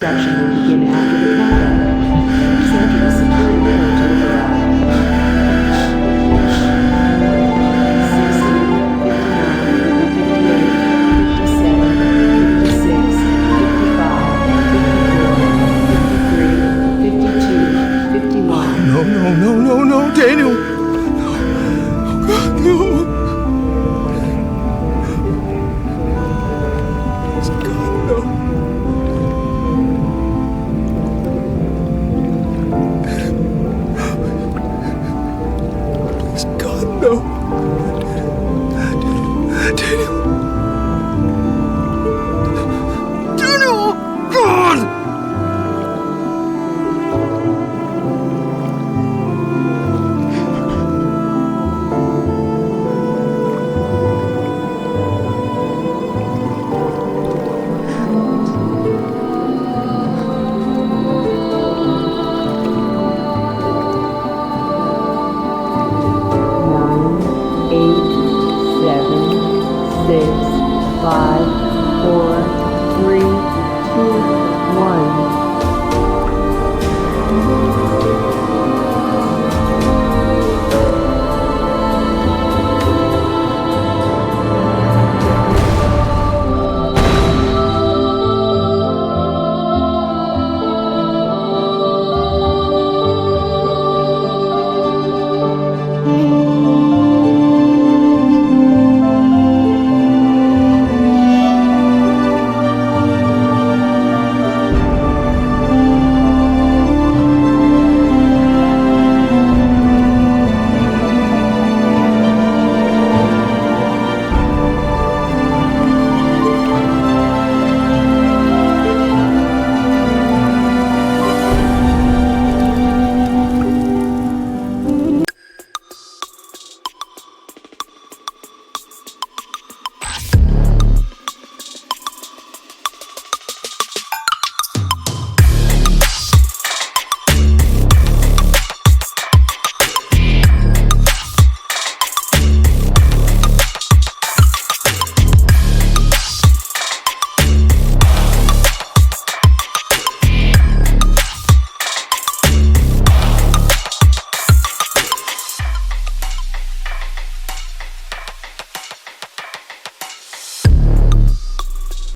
Production will begin after the countdown. Please enter the security code to arrive. 60, 59, 58, 59, 60, 57, 58, 59, 60, 61. No, no, no, no, no, Daniel! No. Oh, God, no! Please, God, no. Please, God, no. Daniel! Daniel! God! Five, four, three, two, one.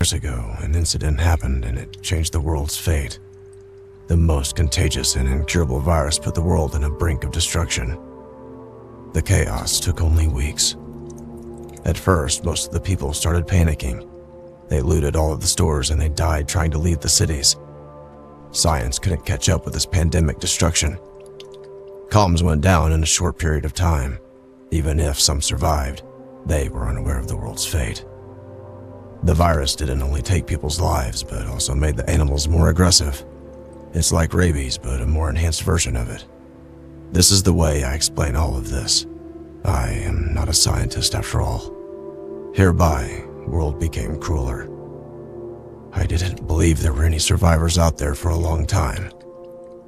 Years ago, an incident happened and it changed the world's fate. The most contagious and incurable virus put the world on a brink of destruction. The chaos took only weeks. At first, most of the people started panicking. They looted all of the stores and they died trying to leave the cities. Science couldn't catch up with this pandemic destruction. Comms went down in a short period of time. Even if some survived, they were unaware of the world's fate. The virus didn't only take people's lives, but also made the animals more aggressive. It's like rabies, but a more enhanced version of it. This is the way I explain all of this. I am not a scientist after all. Hereby, world became crueler. I didn't believe there were any survivors out there for a long time.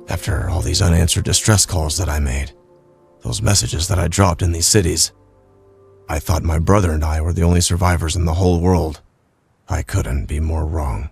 After all these unanswered distress calls that I made, those messages that I dropped in these cities, I thought my brother and I were the only survivors in the whole world. I couldn't be more wrong.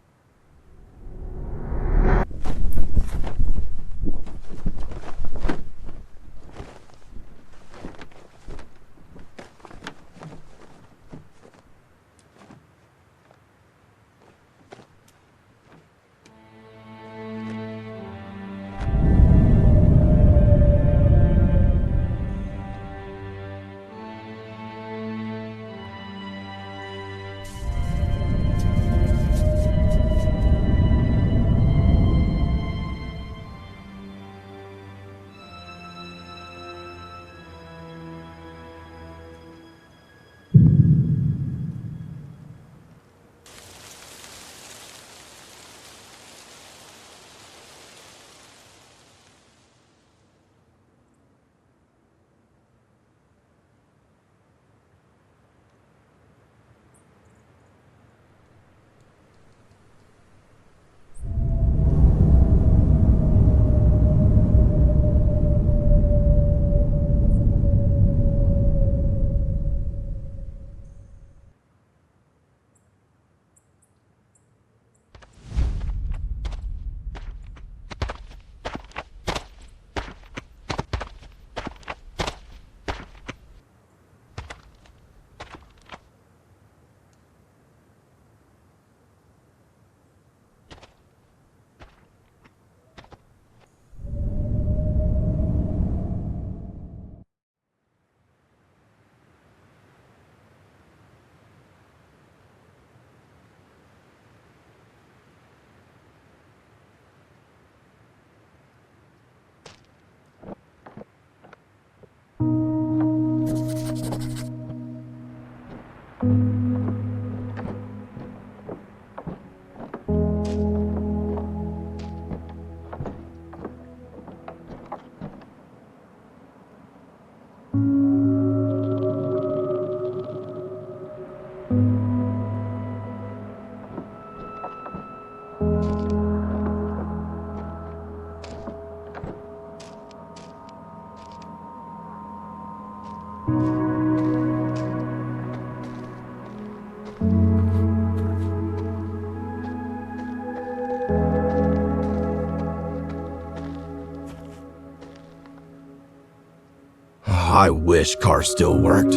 I wish cars still worked.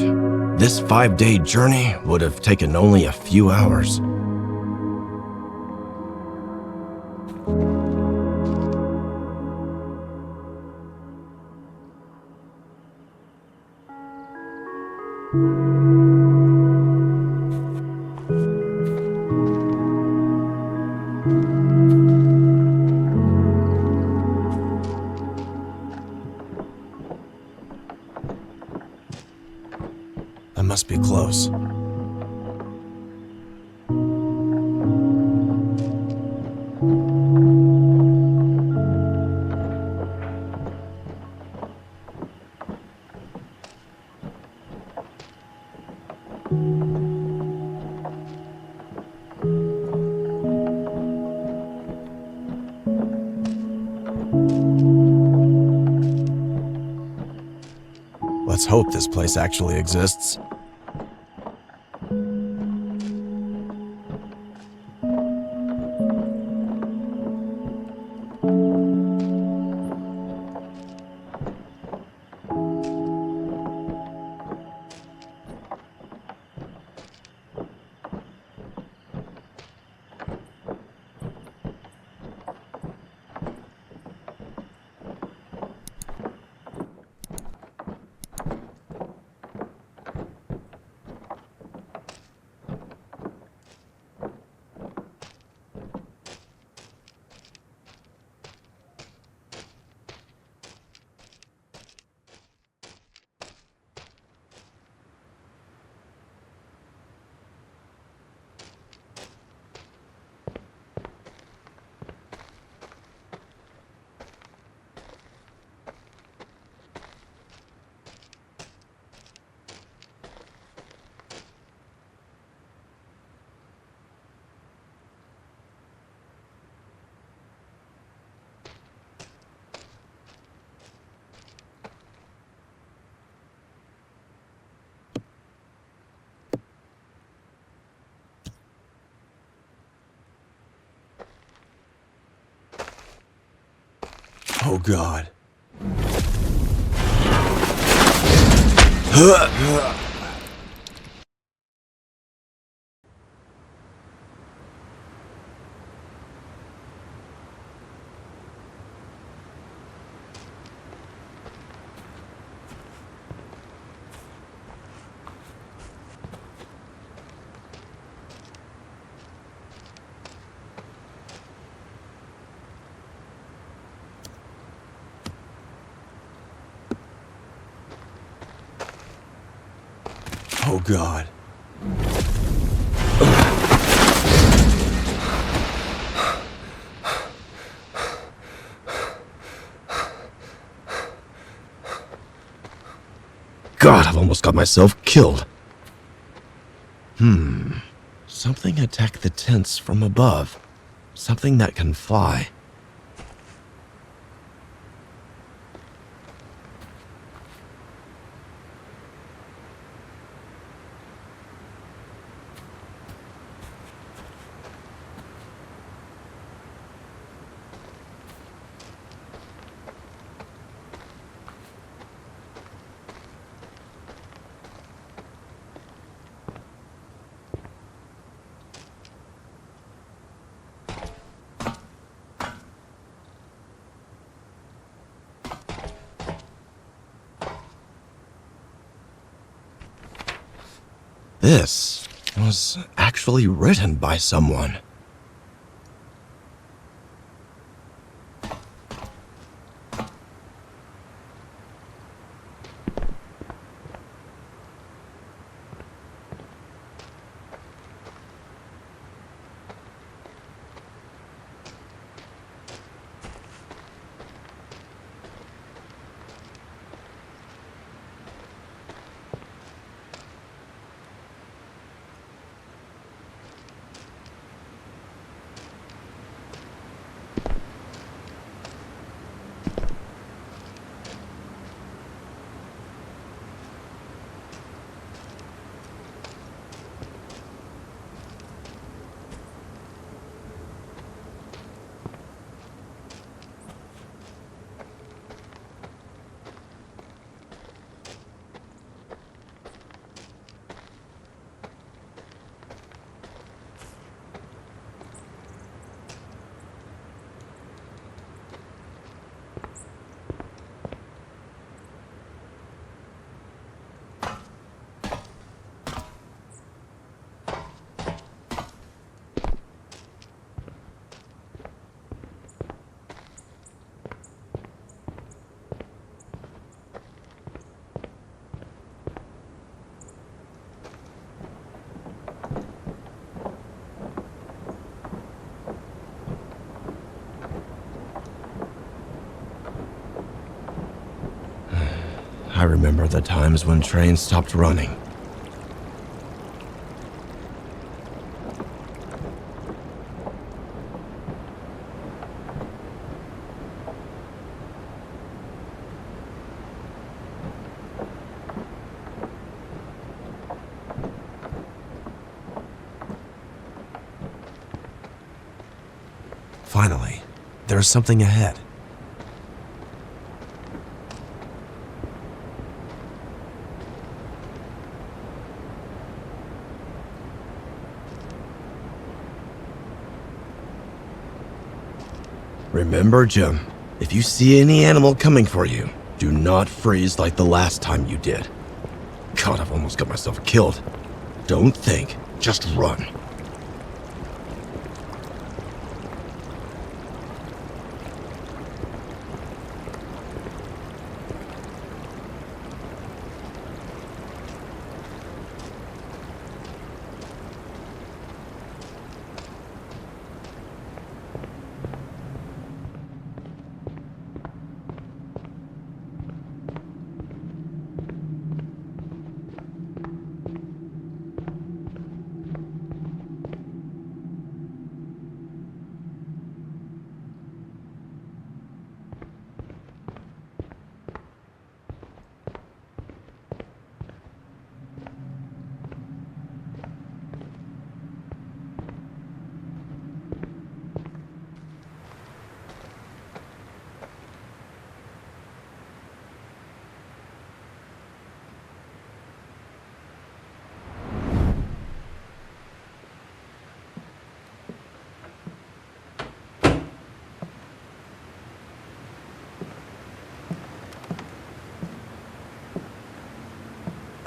This 5-day journey would have taken only a few hours. I must be close. Let's hope this place actually exists. Oh God. Oh God. God, I've almost got myself killed. Something attacked the tents from above. Something that can fly. This was actually written by someone. I remember the times when trains stopped running. Finally, there's something ahead. Remember, Jim, if you see any animal coming for you, do not freeze like the last time you did. God, I've almost got myself killed. Don't think, just run.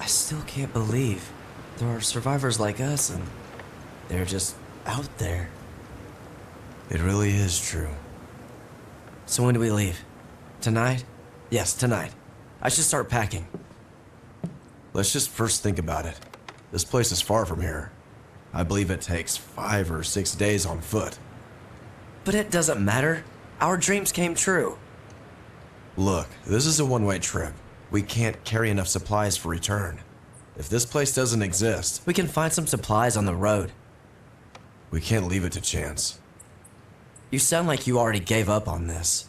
I still can't believe there are survivors like us and they're just out there. It really is true. So when do we leave? Tonight? Yes, tonight. I should start packing. Let's just first think about it. This place is far from here. I believe it takes 5 or 6 days on foot. But it doesn't matter. Our dreams came true. Look, this is a one-way trip. We can't carry enough supplies for return. If this place doesn't exist, We can find some supplies on the road. we can't leave it to chance. You sound like you already gave up on this.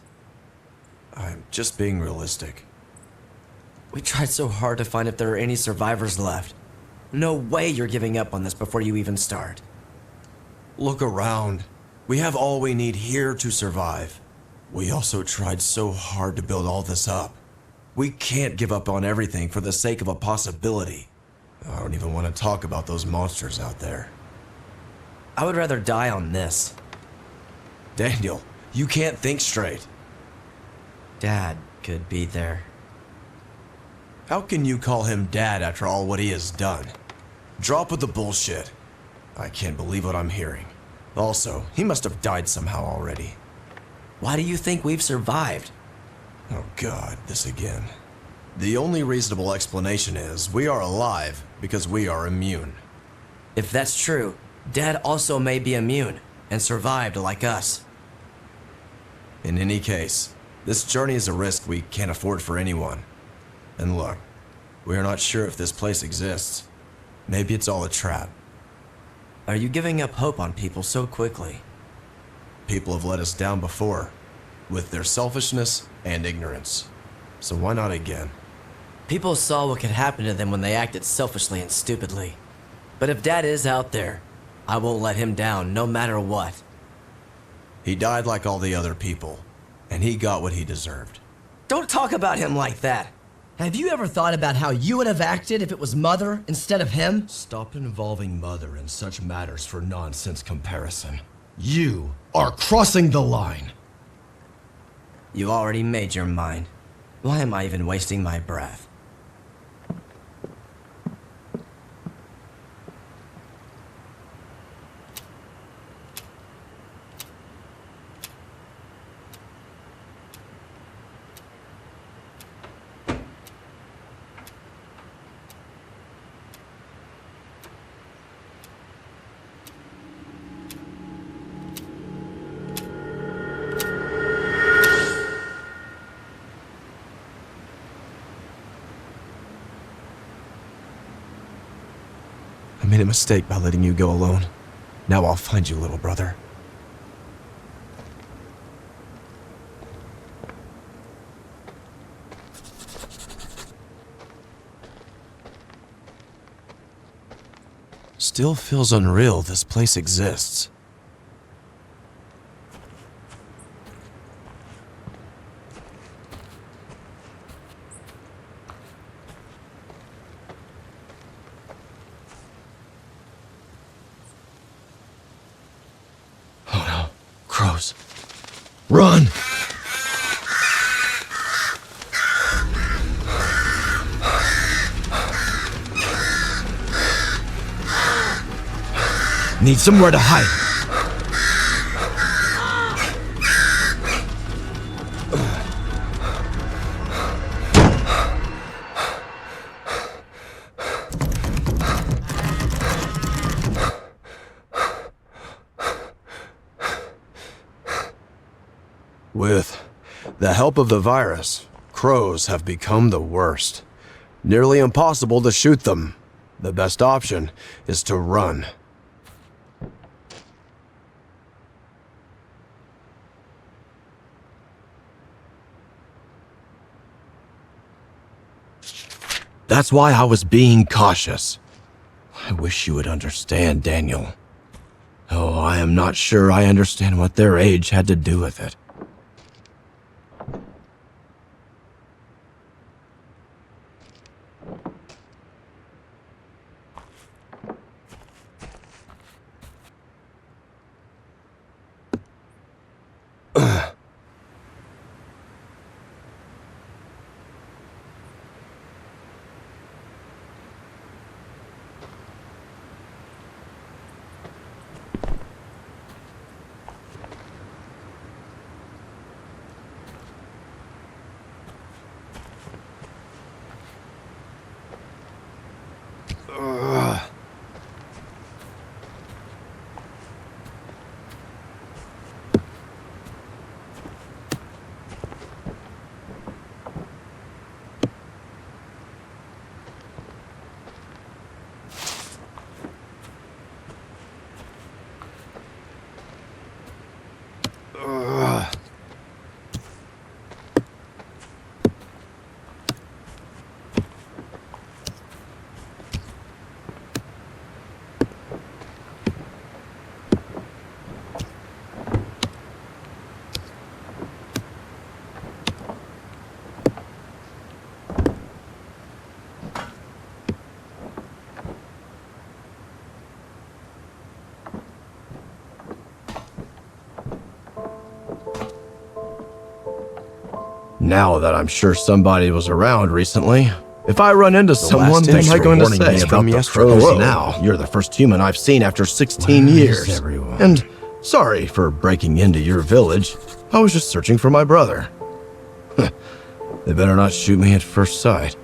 I'm just being realistic. We tried so hard to find if there are any survivors left. No way you're giving up on this before you even start. Look around. We have all we need here to survive. We also tried so hard to build all this up. We can't give up on everything for the sake of a possibility. I don't even want to talk about those monsters out there. I would rather die on this. Daniel, you can't think straight. Dad could be there. How can you call him dad after all what he has done? Drop with the bullshit. I can't believe what I'm hearing. Also, he must have died somehow already. Why do you think we've survived? Oh God, this again. The only reasonable explanation is we are alive because we are immune. If that's true, Dad also may be immune and survived like us. In any case, this journey is a risk we can't afford for anyone. And look, we are not sure if this place exists. Maybe it's all a trap. Are you giving up hope on people so quickly? People have let us down before, with their selfishness and ignorance. So why not again? People saw what could happen to them when they acted selfishly and stupidly. But if Dad is out there, I won't let him down no matter what. He died like all the other people, and he got what he deserved. Don't talk about him like that. Have you ever thought about how you would have acted if it was Mother instead of him? Stop involving Mother in such matters for nonsense comparison. You are crossing the line. You already made your mind. Why am I even wasting my breath? made a mistake by letting you go alone. Now I'll find you, little brother. Still feels unreal this place exists. Oh no, crows. Run! Need somewhere to hide. With the help of the virus, crows have become the worst. Nearly impossible to shoot them. The best option is to run. That's why I was being cautious. I wish you would understand, Daniel. Oh, I am not sure I understand what their age had to do with it. Now that I'm sure somebody was around recently, if I run into someone, what am I going to say about the crows now? You're the first human I've seen after 16 years. And sorry for breaking into your village. I was just searching for my brother. They better not shoot me at first sight.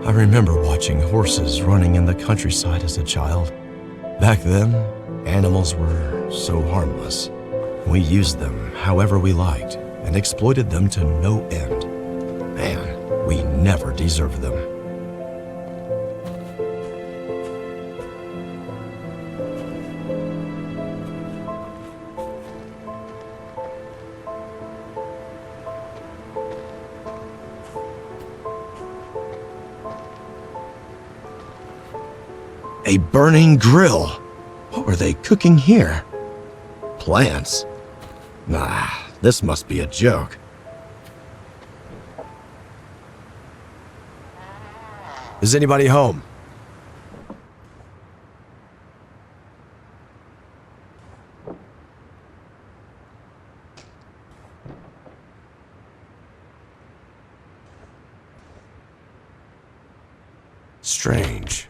I remember watching horses running in the countryside as a child. Back then, animals were so harmless. We used them however we liked and exploited them to no end. Man, we never deserved them. A burning grill. What were they cooking here? Plants? Nah, this must be a joke. Is anybody home? Strange.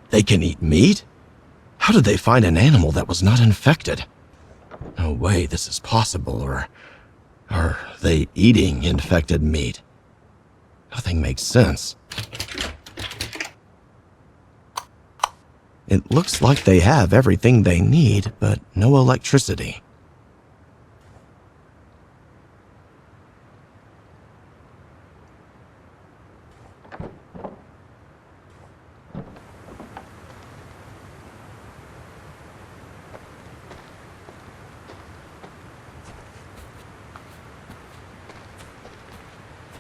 They can eat meat? How did they find an animal that was not infected? No way this is possible, or are they eating infected meat? Nothing makes sense. It looks like they have everything they need, but no electricity.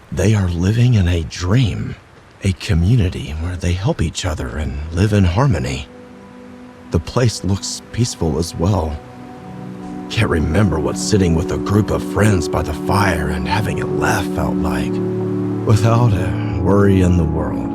They are living in a dream, a community where they help each other and live in harmony. The place looks peaceful as well. Can't remember what sitting with a group of friends by the fire and having a laugh felt like, without a worry in the world.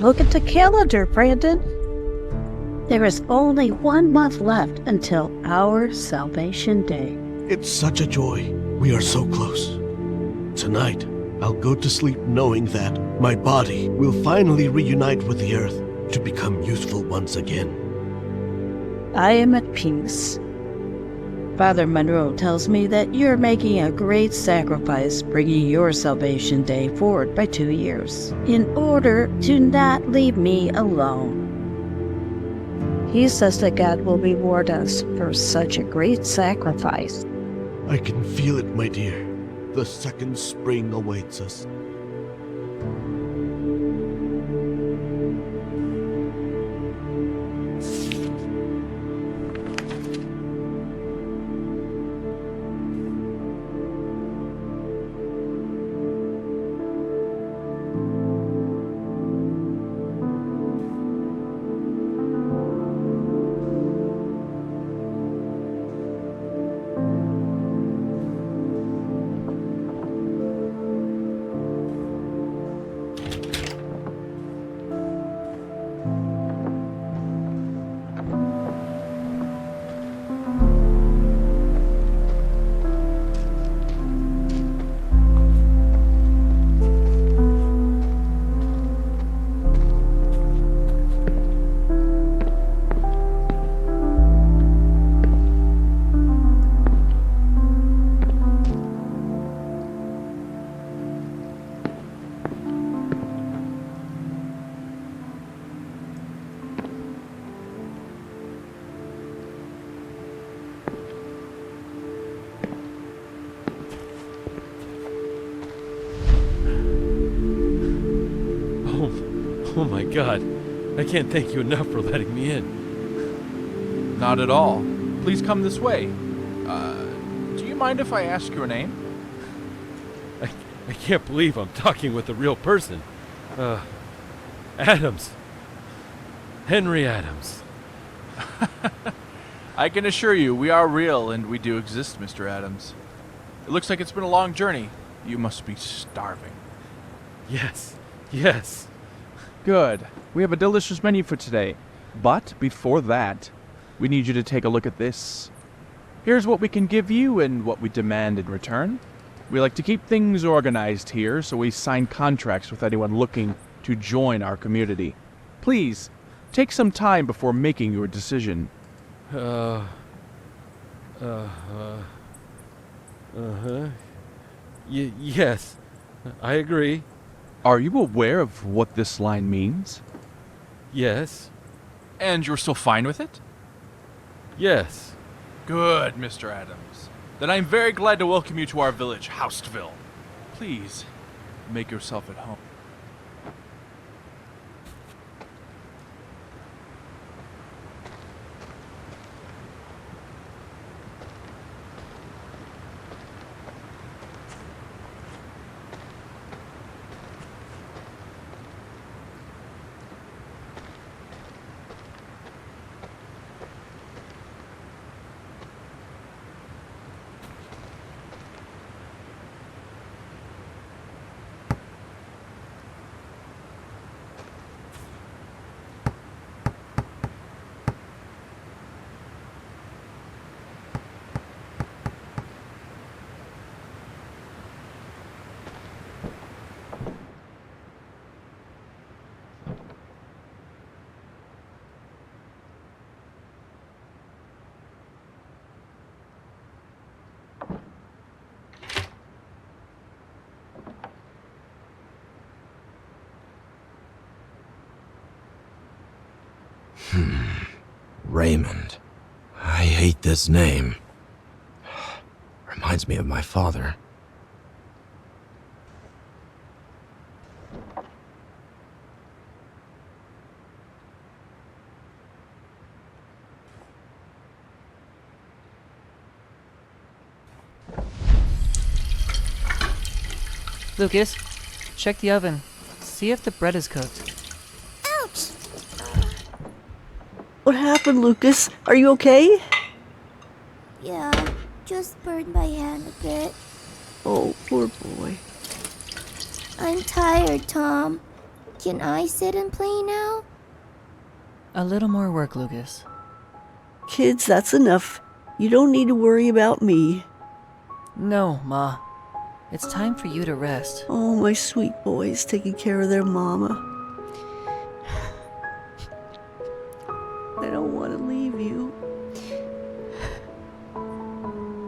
Look at the calendar, Brandon. There is only 1 month left until our Salvation Day. It's such a joy. We are so close. Tonight, I'll go to sleep knowing that my body will finally reunite with the earth to become useful once again. I am at peace. Father Monroe tells me that you're making a great sacrifice bringing your Salvation Day forward by 2 years in order to not leave me alone. He says that God will reward us for such a great sacrifice. I can feel it, my dear. The second spring awaits us. Oh my God, I can't thank you enough for letting me in. Not at all. Please come this way. Do you mind if I ask your name? I can't believe I'm talking with a real person. Adams. Henry Adams. I can assure you we are real and we do exist, Mr. Adams. It looks like it's been a long journey. You must be starving. Yes, yes. Good. We have a delicious menu for today. But before that, we need you to take a look at this. Here's what we can give you and what we demand in return. We like to keep things organized here, so we sign contracts with anyone looking to join our community. Please, take some time before making your decision. Uh-huh. Yes, I agree. Are you aware of what this line means? Yes, And you're still fine with it? yes. Good, Mr. Adams. Then I'm very glad to welcome you to our village, Houseville. Please, make yourself at home. Raymond. I hate this name. Reminds me of my father. Lucas, check the oven. See if the bread is cooked. Ouch! What happened, Lucas? Are you okay? Yeah, just burned my hand a bit. Oh, poor boy. I'm tired, Tom. Can I sit and play now? A little more work, Lucas. Kids, that's enough. You don't need to worry about me. No, Ma. It's time for you to rest. Oh, my sweet boys taking care of their mama. I don't want to leave you.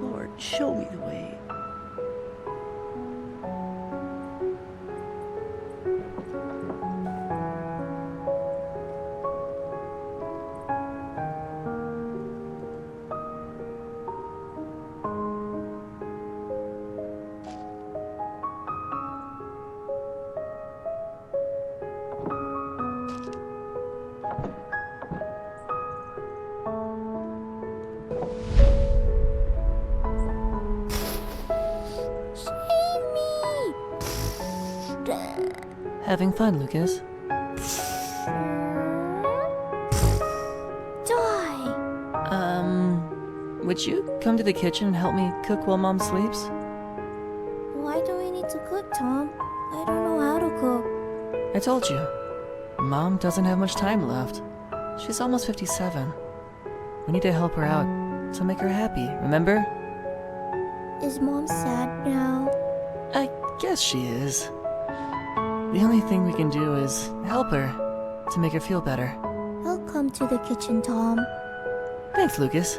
Lord, show me the way. Having fun, Lucas? Die! Would you come to the kitchen and help me cook while Mom sleeps? Why do we need to cook, Tom? I don't know how to cook. I told you. Mom doesn't have much time left. She's almost 57. We need to help her out to make her happy, remember? Is Mom sad now? I guess she is. The only thing we can do is help her to make her feel better. I'll come to the kitchen, Tom. Thanks, Lucas.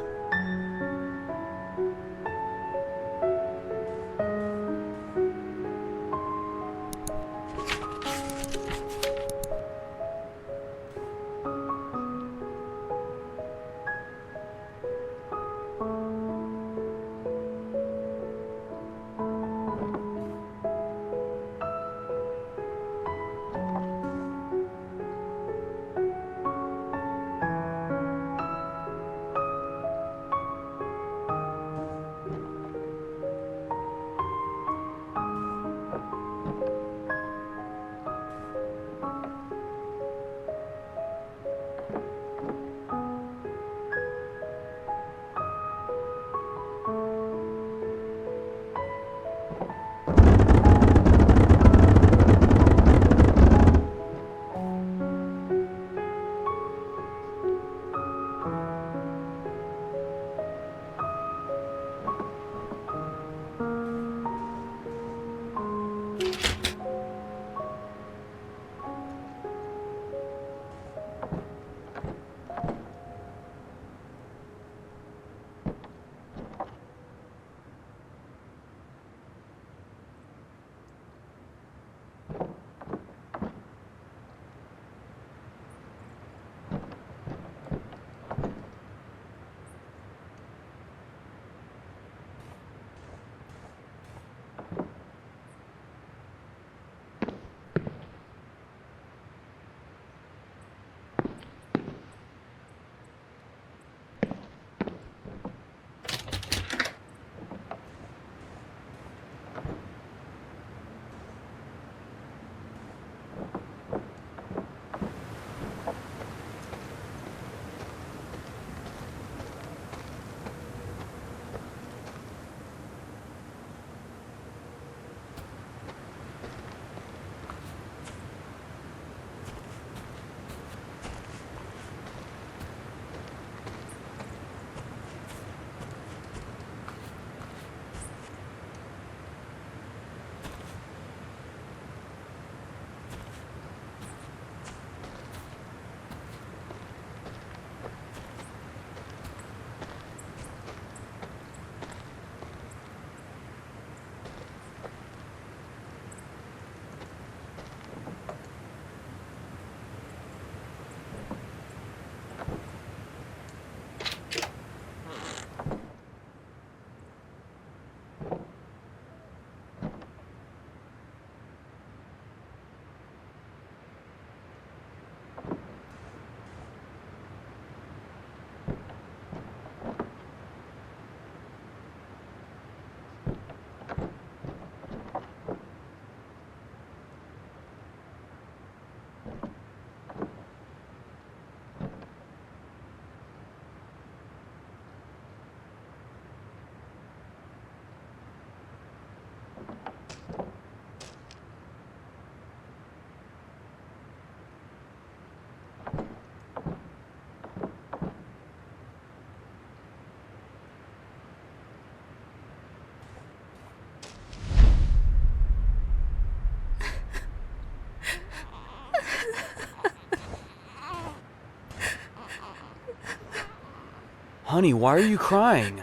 Honey, why are you crying?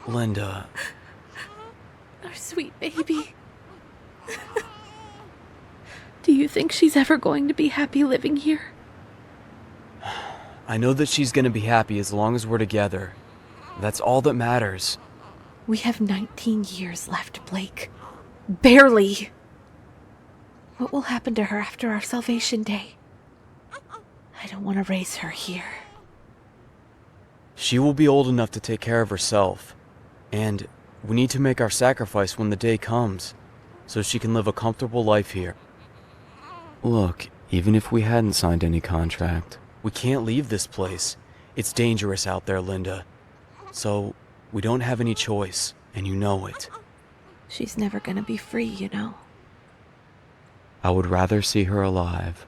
Linda. Our sweet baby. Do you think she's ever going to be happy living here? I know that she's gonna be happy as long as we're together. That's all that matters. We have 19 years left, Blake. Barely. What will happen to her after our Salvation Day? I don't want to raise her here. She will be old enough to take care of herself. And we need to make our sacrifice when the day comes, so she can live a comfortable life here. Look, even if we hadn't signed any contract, we can't leave this place. It's dangerous out there, Linda. So, we don't have any choice, and you know it. She's never gonna be free, you know. I would rather see her alive.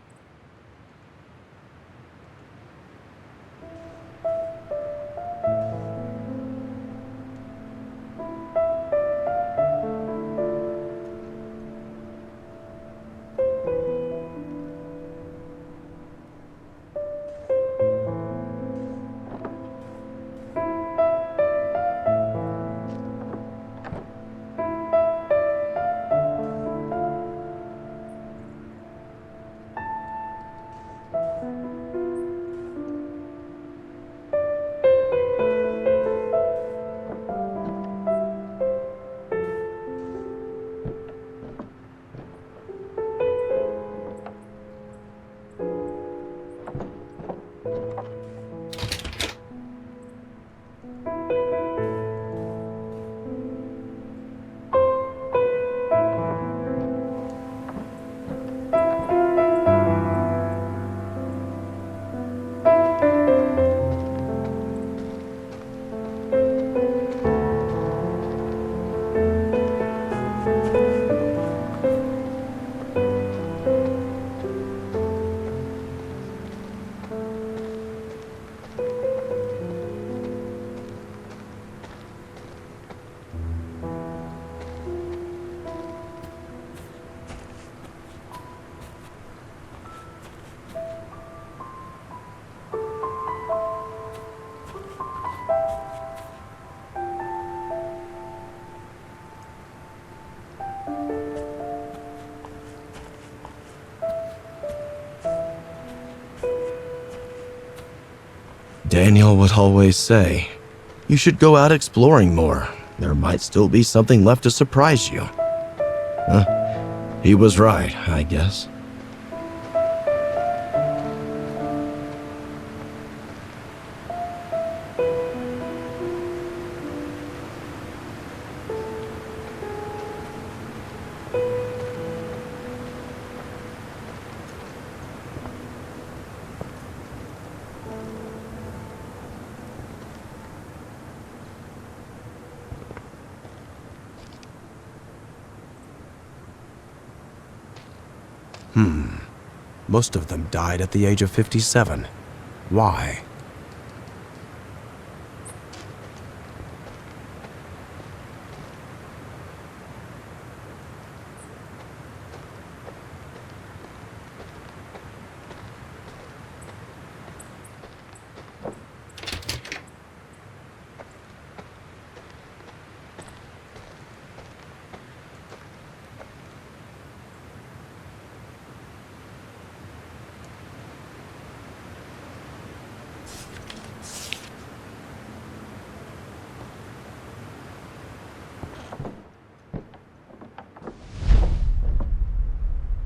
Daniel would always say, you should go out exploring more. There might still be something left to surprise you. He was right, I guess. Most of them died at the age of 57. Why?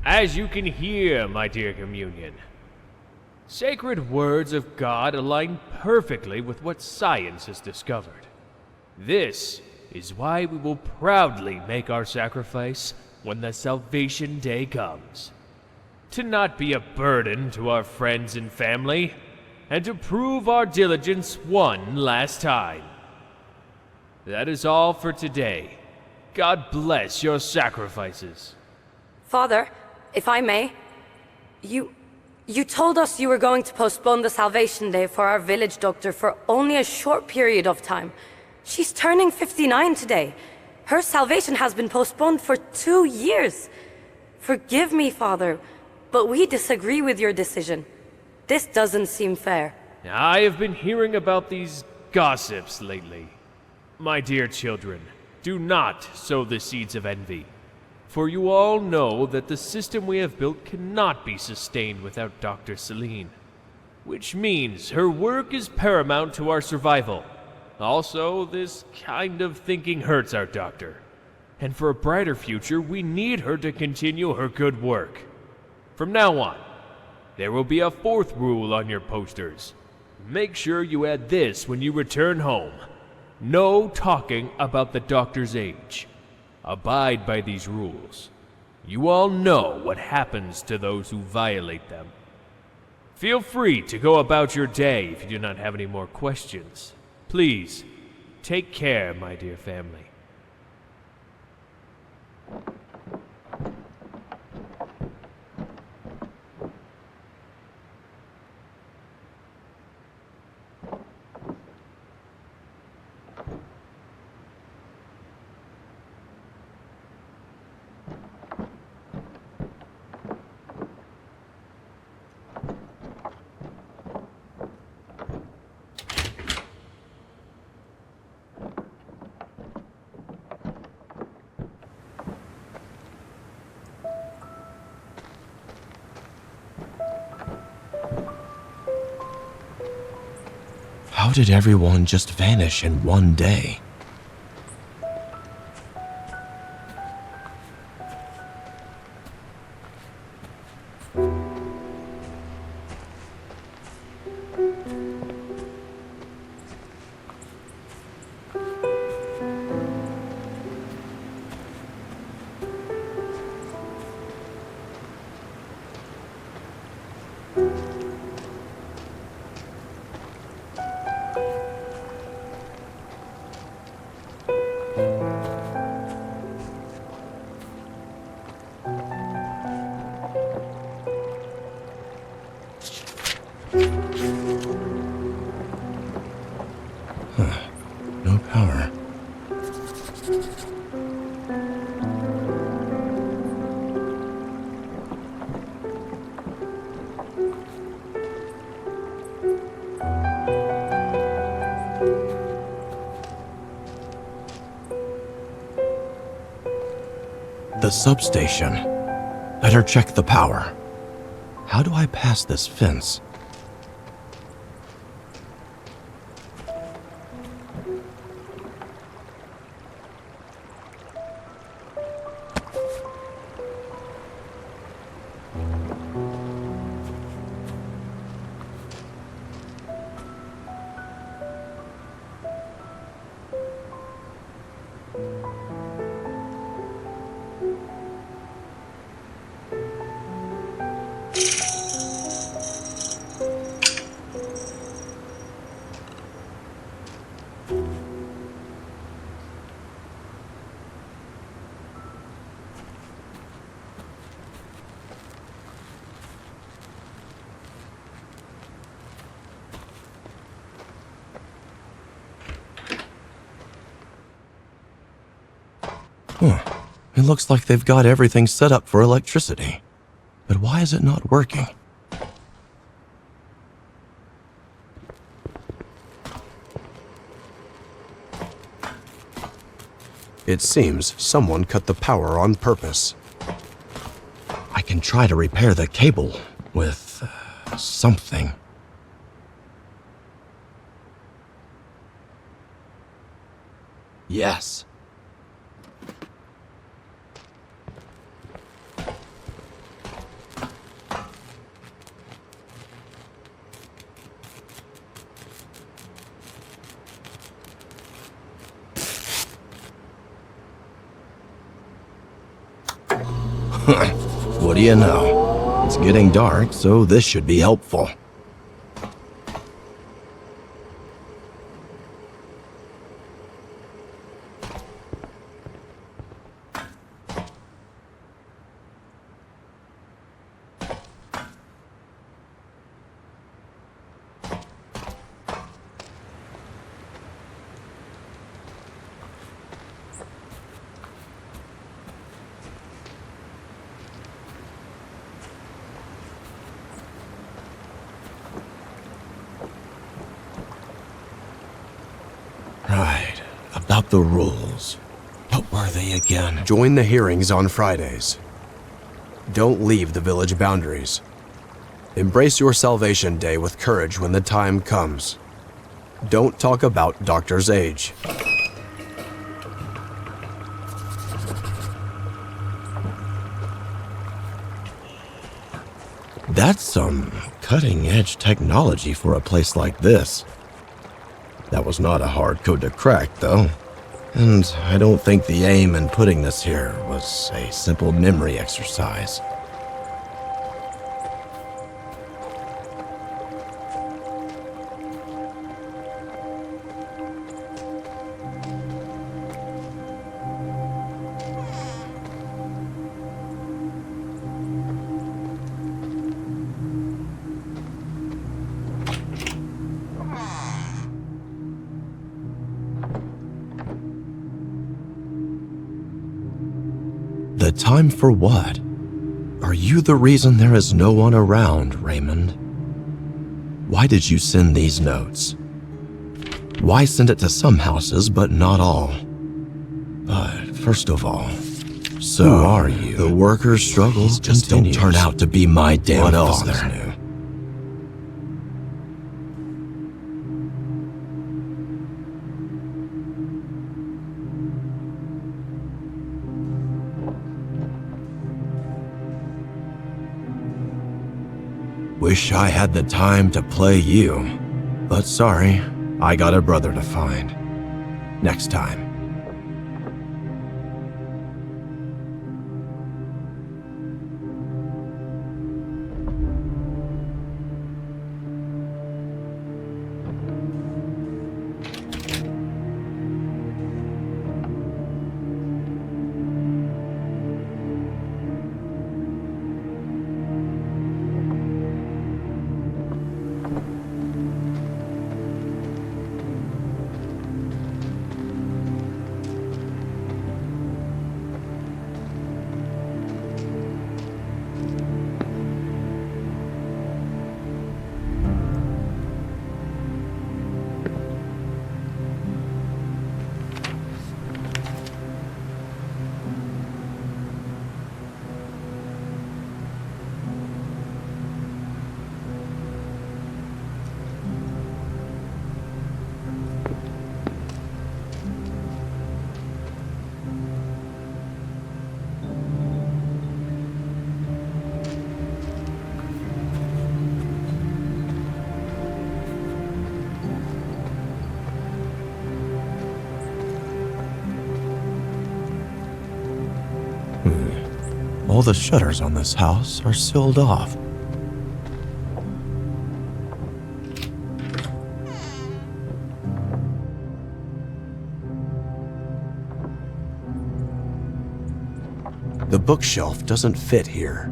As you can hear, my dear communion, sacred words of God align perfectly with what science has discovered. This is why we will proudly make our sacrifice when the Salvation Day comes. To not be a burden to our friends and family, and to prove our diligence one last time. That is all for today. God bless your sacrifices. Father, if I may, you told us you were going to postpone the Salvation Day for our village doctor for only a short period of time. She's turning 59 today. Her salvation has been postponed for 2 years. Forgive me, Father, but we disagree with your decision. This doesn't seem fair. I have been hearing about these gossips lately. My dear children, do not sow the seeds of envy, for you all know that the system we have built cannot be sustained without Dr. Celine, which means her work is paramount to our survival. Also, this kind of thinking hurts our doctor, and for a brighter future, we need her to continue her good work. From now on, there will be a fourth rule on your posters. Make sure you add this when you return home. No talking about the doctor's age. Abide by these rules. You all know what happens to those who violate them. Feel free to go about your day if you do not have any more questions. Please, take care, my dear family. How did everyone just vanish in one day? No power. The substation. Better check the power. How do I pass this fence? It looks like they've got everything set up for electricity. But why is it not working? It seems someone cut the power on purpose. I can try to repair the cable with something. Yes. What do you know? It's getting dark, so this should be helpful. Right. About the rules. What were they again? Join the hearings on Fridays. Don't leave the village boundaries. Embrace your Salvation Day with courage when the time comes. Don't talk about Doctor's age. That's some cutting-edge technology for a place like this. That was not a hard code to crack, though. And I don't think the aim in putting this here was a simple memory exercise. The time for what? Are you the reason there is no one around, Raymond? Why did you send these notes? Why send it to some houses but not all? But first of all, so who are you? The workers' struggles just don't turn out to be my damn what else father. Is new? Wish I had the time to play you, but sorry, I got a brother to find. Next time. All the shutters on this house are sealed off. The bookshelf doesn't fit here.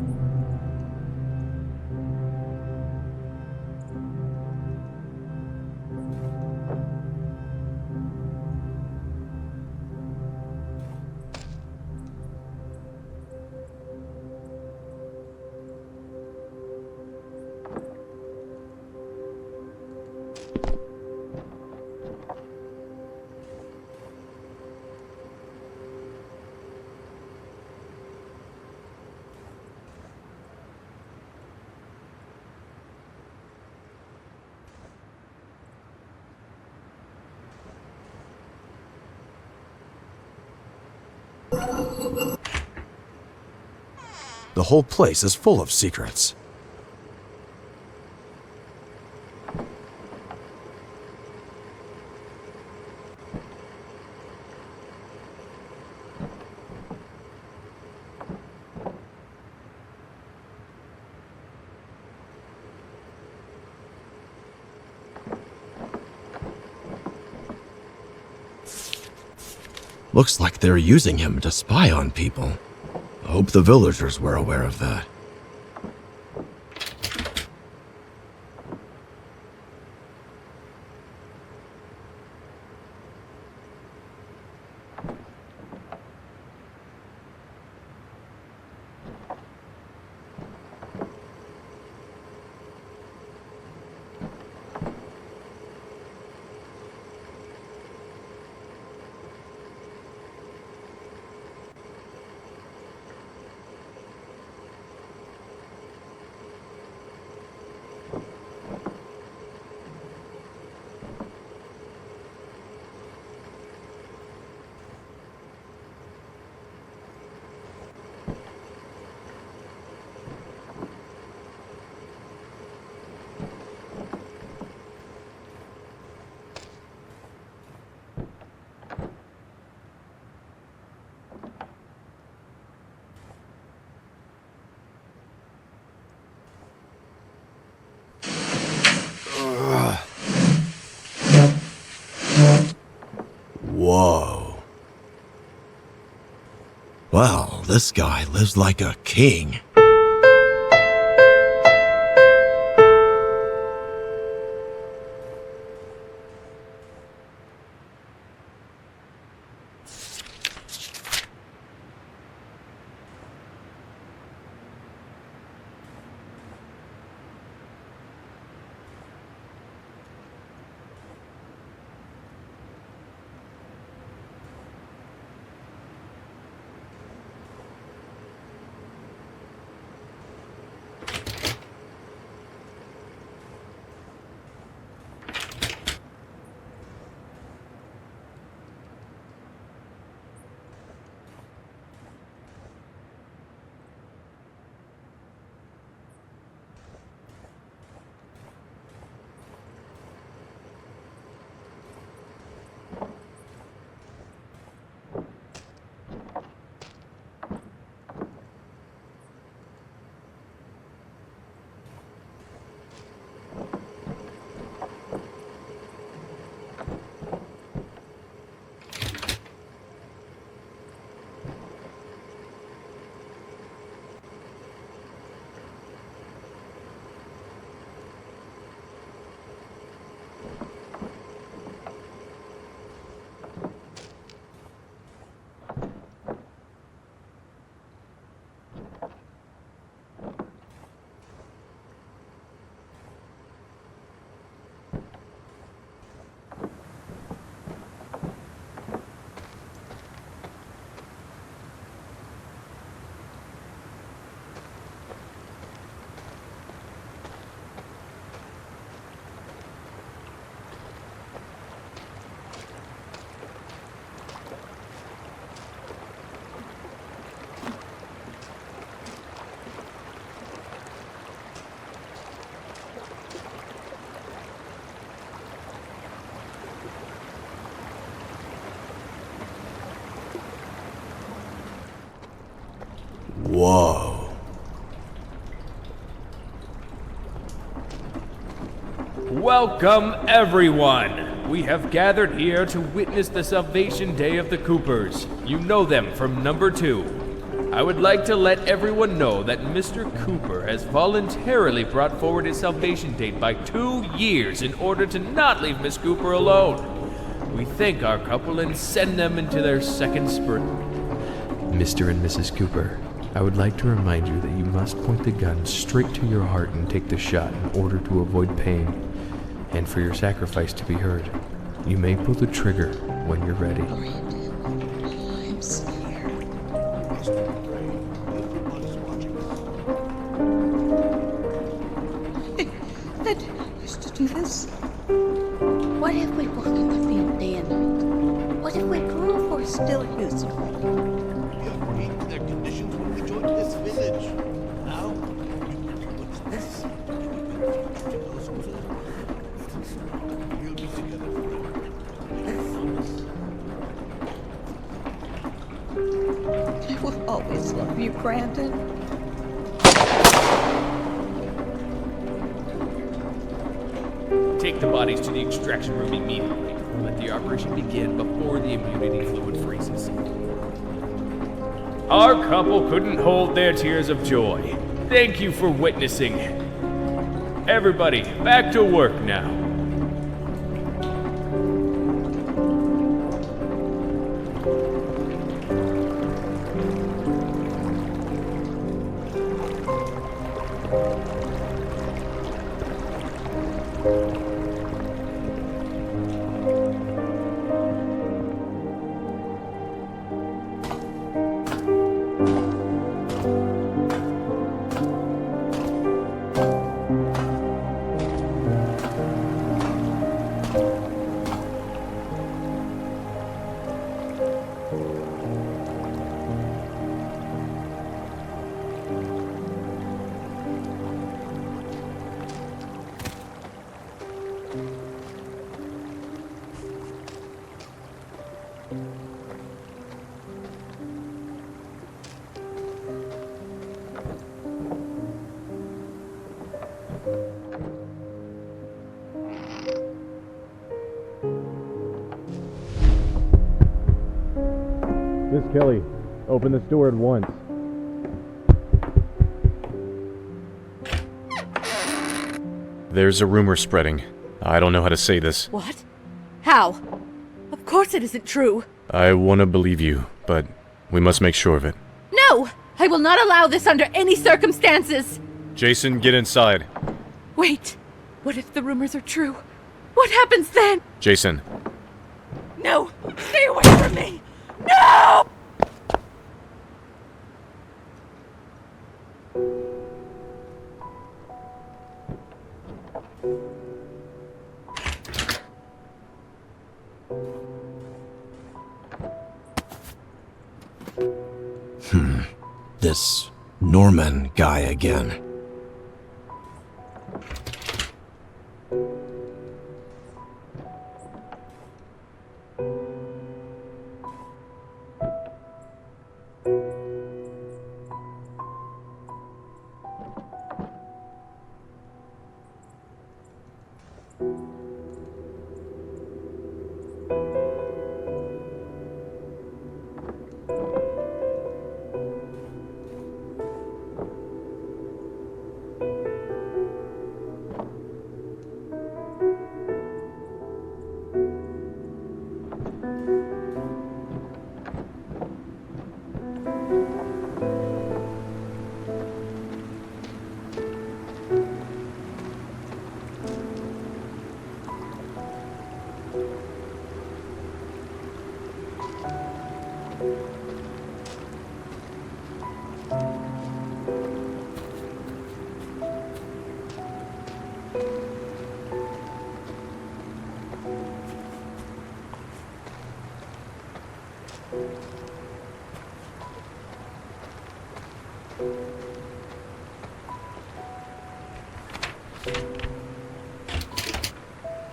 The whole place is full of secrets. Looks like they're using him to spy on people. I hope the villagers were aware of that. Whoa. Well, this guy lives like a king. Whoa. Welcome, everyone! We have gathered here to witness the Salvation Day of the Coopers. You know them from number 2. I would like to let everyone know that Mr. Cooper has voluntarily brought forward his salvation date by 2 years in order to not leave Miss Cooper alone. We thank our couple and send them into their second spurt. Mr. and Mrs. Cooper, I would like to remind you that you must point the gun straight to your heart and take the shot in order to avoid pain, and for your sacrifice to be heard. You may pull the trigger when you're ready. I'm scared. Dad used to do this. What if we both end up being dead? What if we prove we're still useful? We agreed to their conditions when we joined this village. Now, what's this? We'll be together forever. I will always love you, Brandon. Take the bodies to the extraction room immediately. Let the operation begin before the immunity fluid freezes. Our couple couldn't hold their tears of joy. Thank you for witnessing. Everybody, back to work now. Miss Kelly, open this door at once. There's a rumor spreading. I don't know how to say this. What? How? Of course it isn't true. I want to believe you, but we must make sure of it. No! I will not allow this under any circumstances! Jason, get inside. Wait. What if the rumors are true? What happens then? Jason. No! Stay away from me! No! This Norman guy again.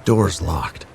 Door's locked.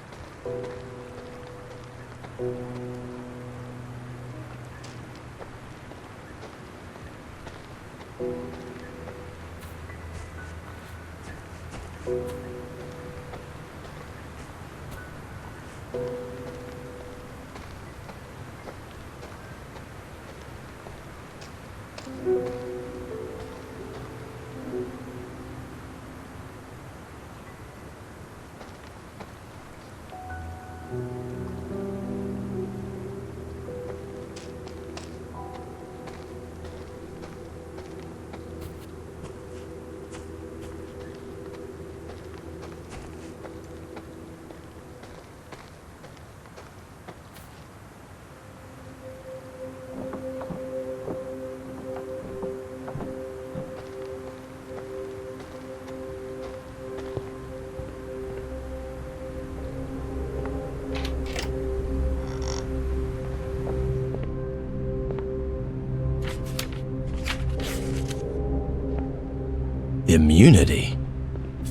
Immunity?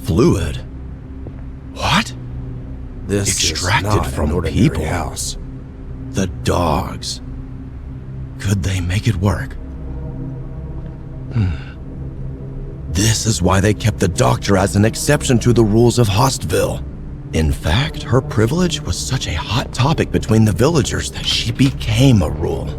Fluid? What? This extracted from people. House. The dogs. Could they make it work? This is why they kept the doctor as an exception to the rules of Hostville. In fact, her privilege was such a hot topic between the villagers that she became a rule.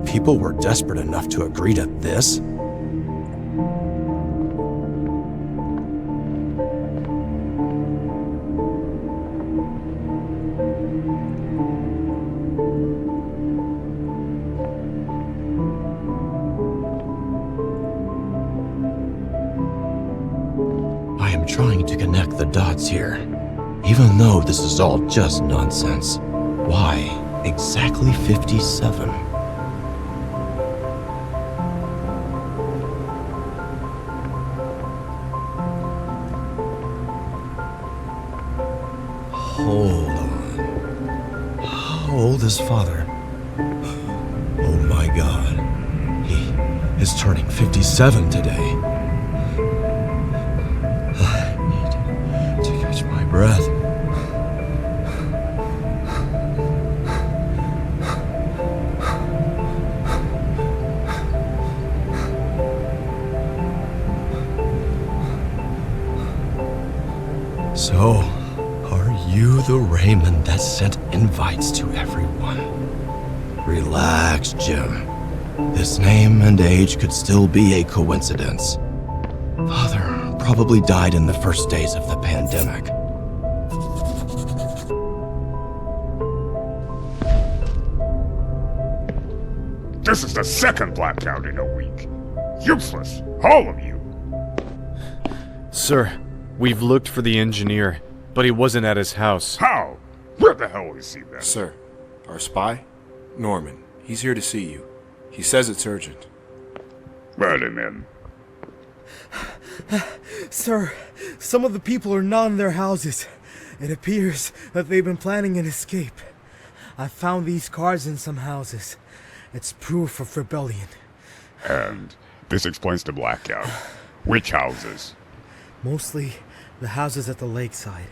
People were desperate enough to agree to this? I am trying to connect the dots here, even though this is all just nonsense. Why exactly 57? killed his father. Oh my god. He is turning 57 today. I need to catch my breath. So, are you the Raymond that sent invites to everyone? Relax, Jim. This name and age could still be a coincidence. Father probably died in the first days of the pandemic. This is the second blackout in a week. Useless, all of you. Sir, we've looked for the engineer, but he wasn't at his house. How? Where the hell is he then? Sir, our spy? Norman. He's here to see you. He says it's urgent. Let him in. Sir, some of the people are not in their houses. It appears that they've been planning an escape. I found these cards in some houses. It's proof of rebellion. And this explains the blackout. Which houses? Mostly the houses at the lakeside.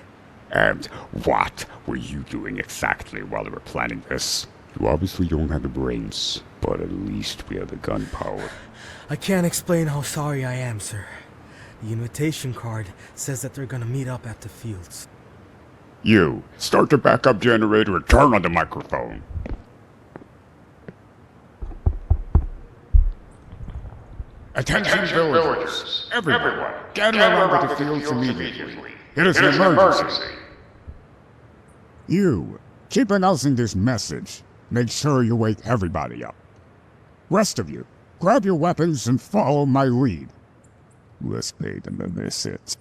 And what were you doing exactly while they were planning this? You obviously don't have the brains, but at least we have the gunpowder. I can't explain how sorry I am, sir. The invitation card says that they're gonna meet up at the fields. You, start the backup generator and turn on the microphone. Attention villagers! Everyone, gather around the fields immediately. It is an emergency. You, keep announcing this message. Make sure you wake everybody up. Rest of you, grab your weapons and follow my lead. Let's pay them a visit.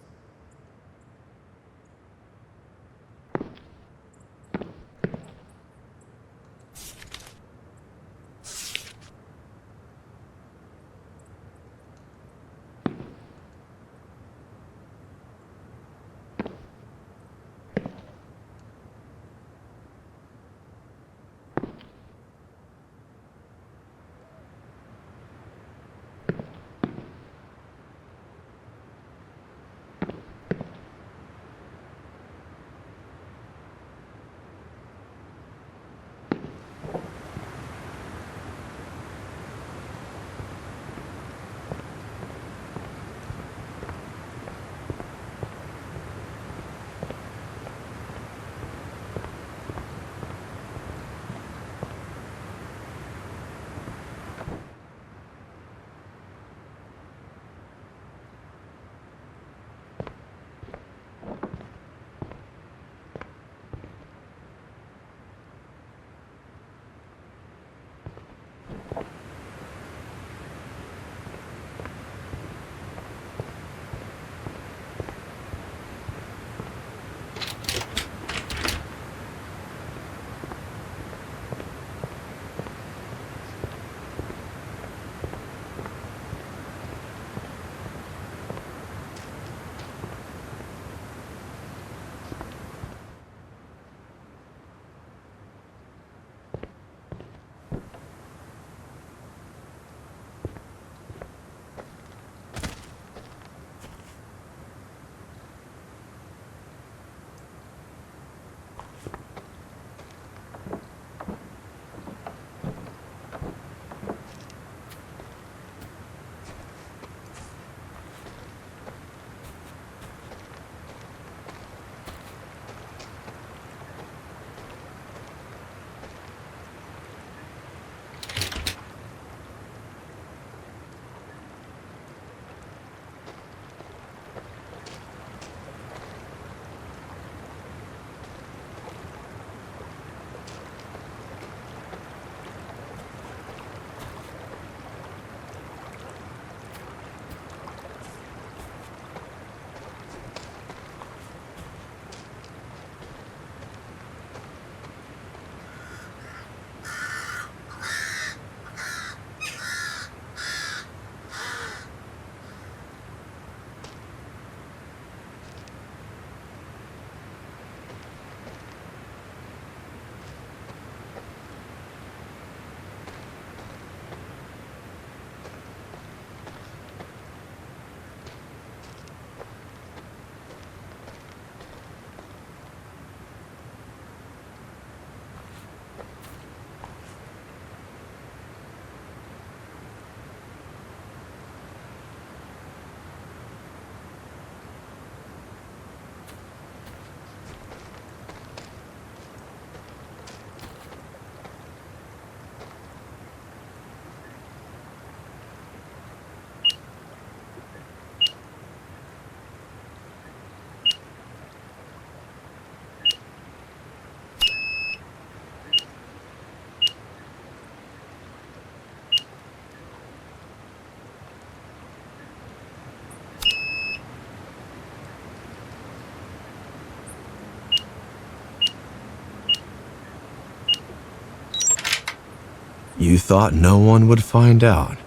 You thought no one would find out.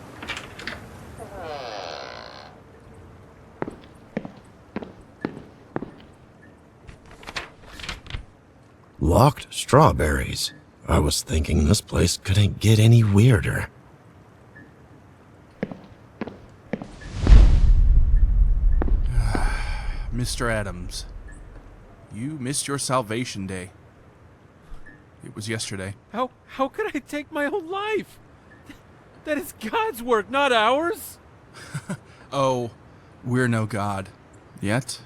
Locked strawberries. I was thinking this place couldn't get any weirder. Mr. Adams, you missed your salvation day. It was yesterday. How could I take my own life? That is God's work, not ours. Oh, we're no god. Yet,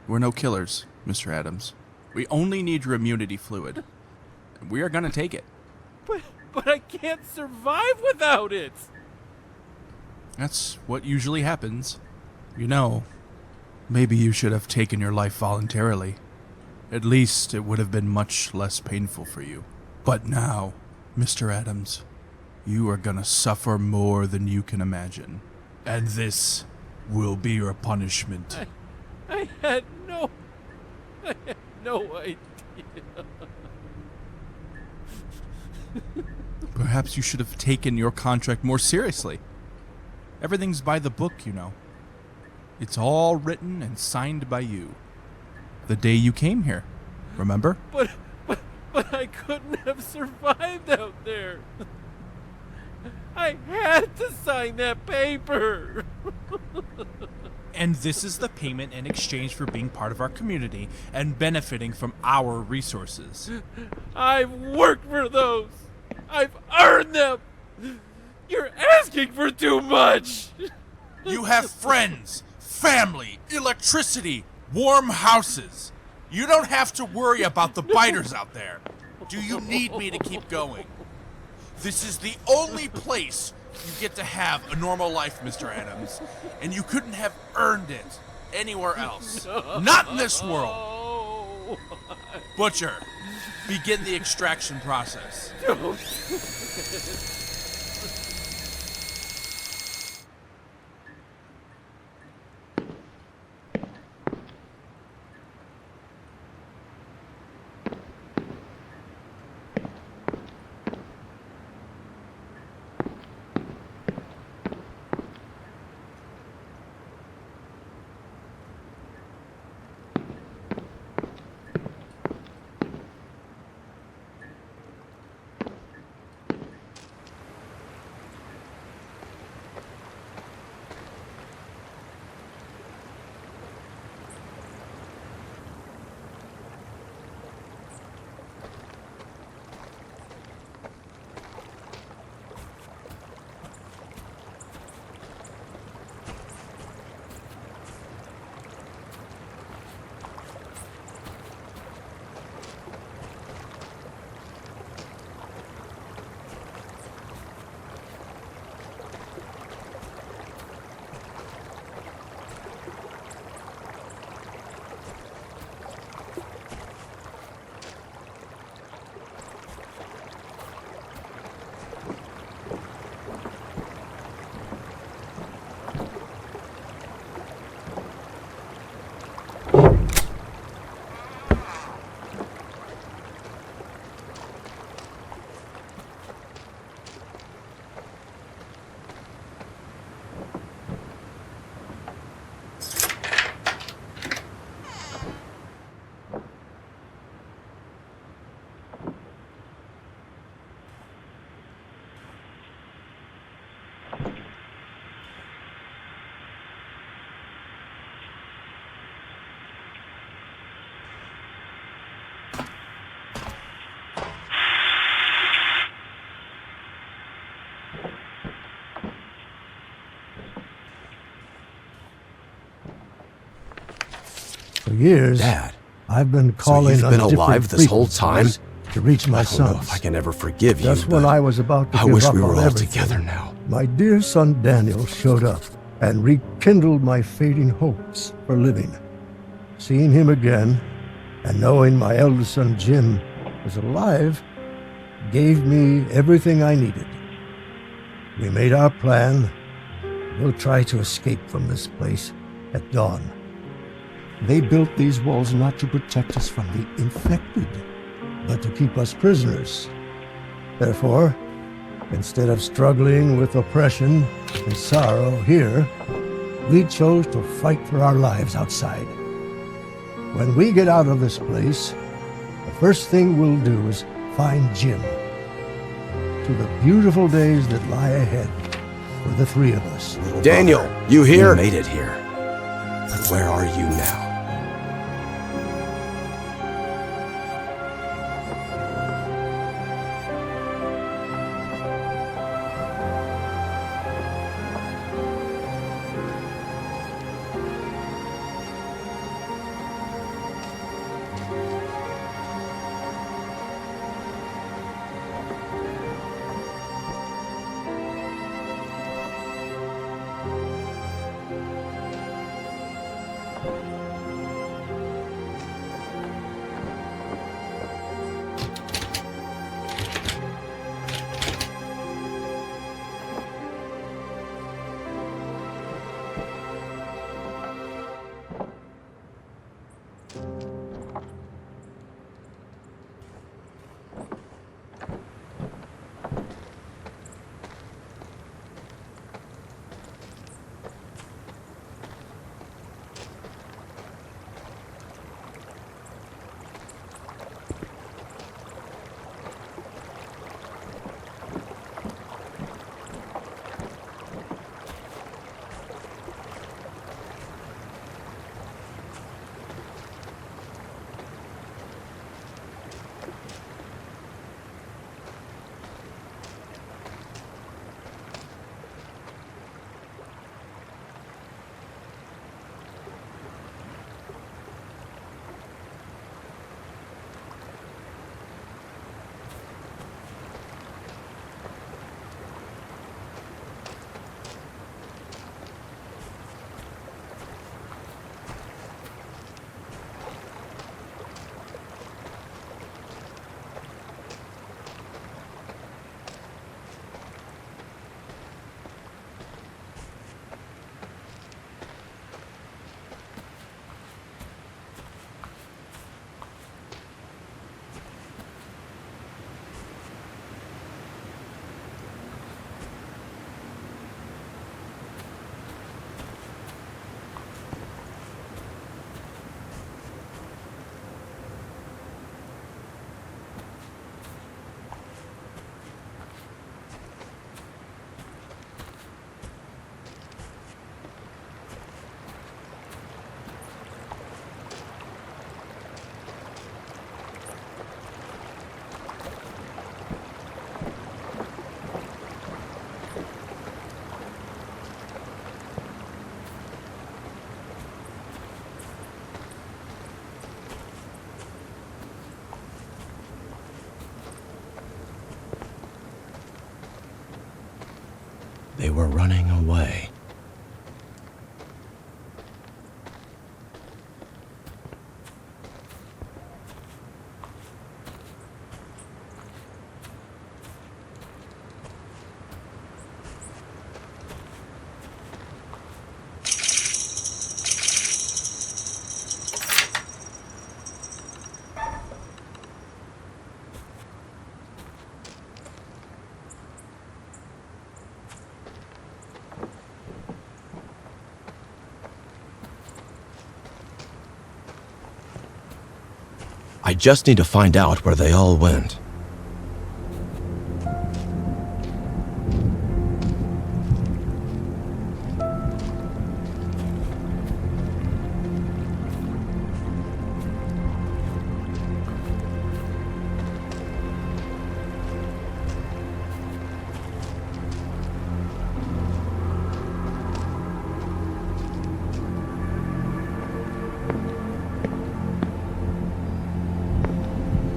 we're no killers, Mr. Adams. We only need your immunity fluid. We are gonna take it. But I can't survive without it. That's what usually happens. You know, maybe you should have taken your life voluntarily. At least it would have been much less painful for you. But now, Mr. Adams, you are gonna suffer more than you can imagine. And this will be your punishment. I had no idea. Perhaps you should have taken your contract more seriously. Everything's by the book, you know. It's all written and signed by you. The day you came here, remember? But I couldn't have survived out there. I had to sign that paper. And this is the payment in exchange for being part of our community and benefiting from our resources. I've worked for those. I've earned them. You're asking for too much. You have friends, family, electricity, warm houses. You don't have to worry about the biters out there. Do you need me to keep going? This is the only place you get to have a normal life, Mr. Adams, and you couldn't have earned it anywhere else. Not in this world. Butcher, begin the extraction process. For years, Dad, I've been calling so on you've been different alive this whole time to reach my I don't know sons. if I can ever forgive you. Just when I was about to I give wish up we were on all everything, together now. my dear son Daniel showed up and rekindled my fading hopes for living. Seeing him again and knowing my eldest son Jim was alive gave me everything I needed. We made our plan. We'll try to escape from this place at dawn. They built these walls not to protect us from the infected, but to keep us prisoners. Therefore, Instead of struggling with oppression and sorrow here, we chose to fight for our lives outside. When we get out of this place, the first thing we'll do is find Jim. To the beautiful days that lie ahead for the three of us. Daniel, you here? You made it here. But where are you now? They were running away. I just need to find out where they all went.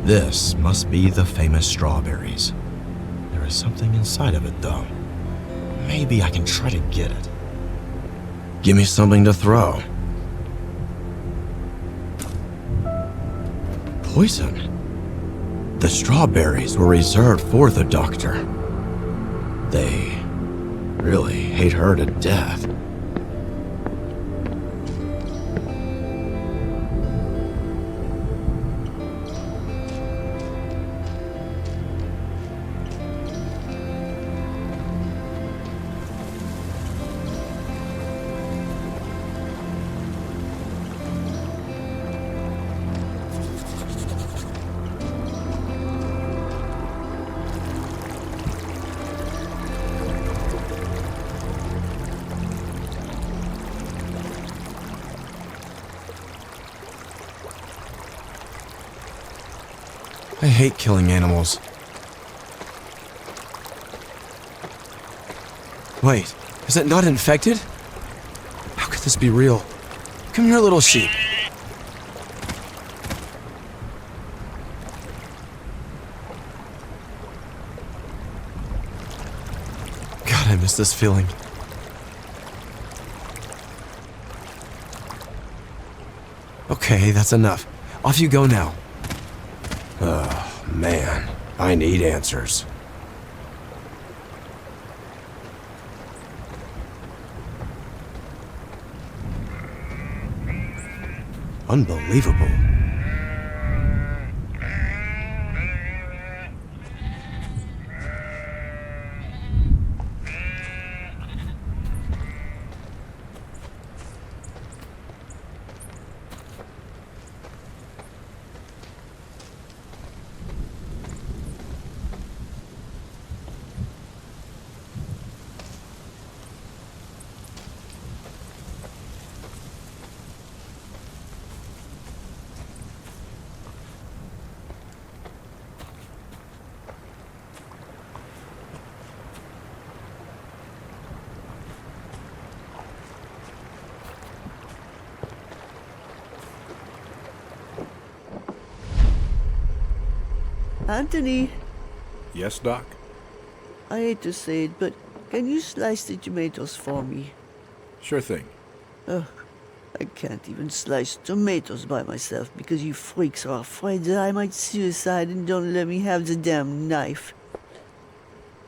This must be the famous strawberries. There is something inside of it, though. Maybe I can try to get it. Give me something to throw. Poison. The strawberries were reserved for the doctor. They really hate her to death. I hate killing animals. Wait, is it not infected? How could this be real? Come here, little sheep. God, I miss this feeling. Okay, that's enough. Off you go now. Oh, man. I need answers. Unbelievable. Anthony, Yes, Doc? I hate to say it, but can you slice the tomatoes for me? Sure thing. Ugh, I can't even slice tomatoes by myself because you freaks are afraid that I might suicide and don't let me have the damn knife.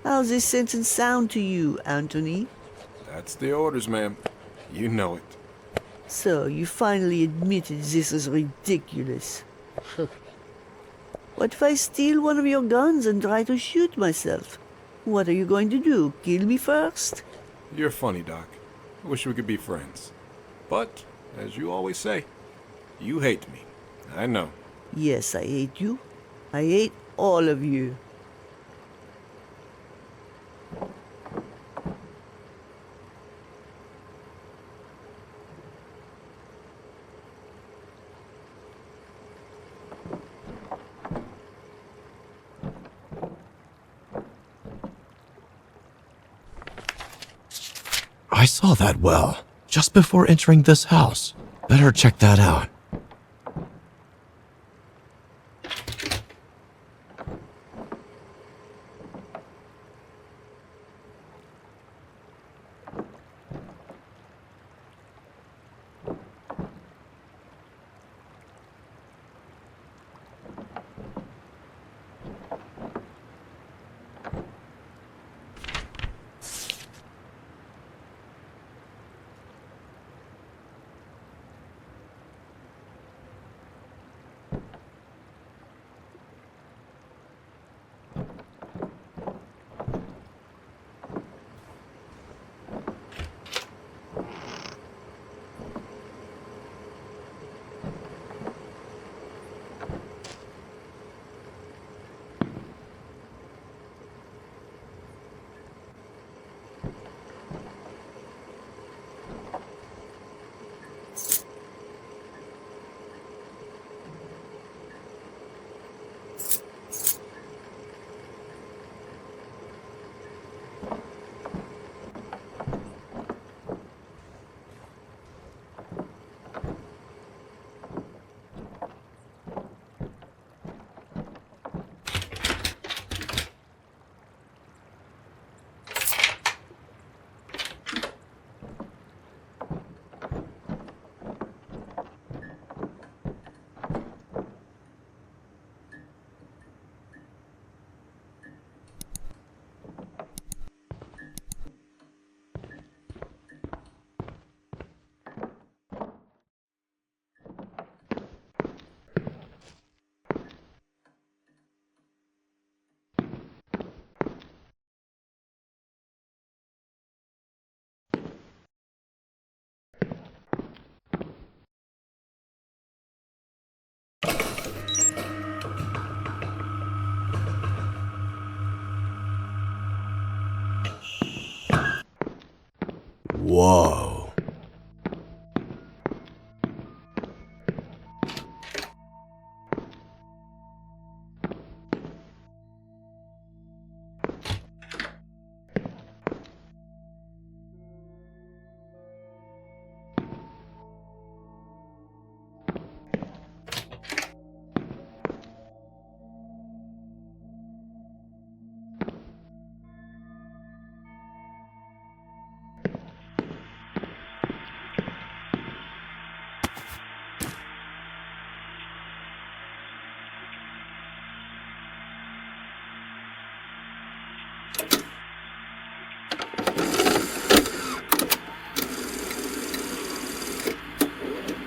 How's this sentence sound to you, Anthony? That's the orders, ma'am. You know it. So, you finally admitted this is ridiculous. What if I steal one of your guns and try to shoot myself? What are you going to do, kill me first? You're funny, Doc. I wish we could be friends. But, as you always say, you hate me. I know. Yes, I hate you. I hate all of you. I saw that well just before entering this house. Better check that out. Whoa.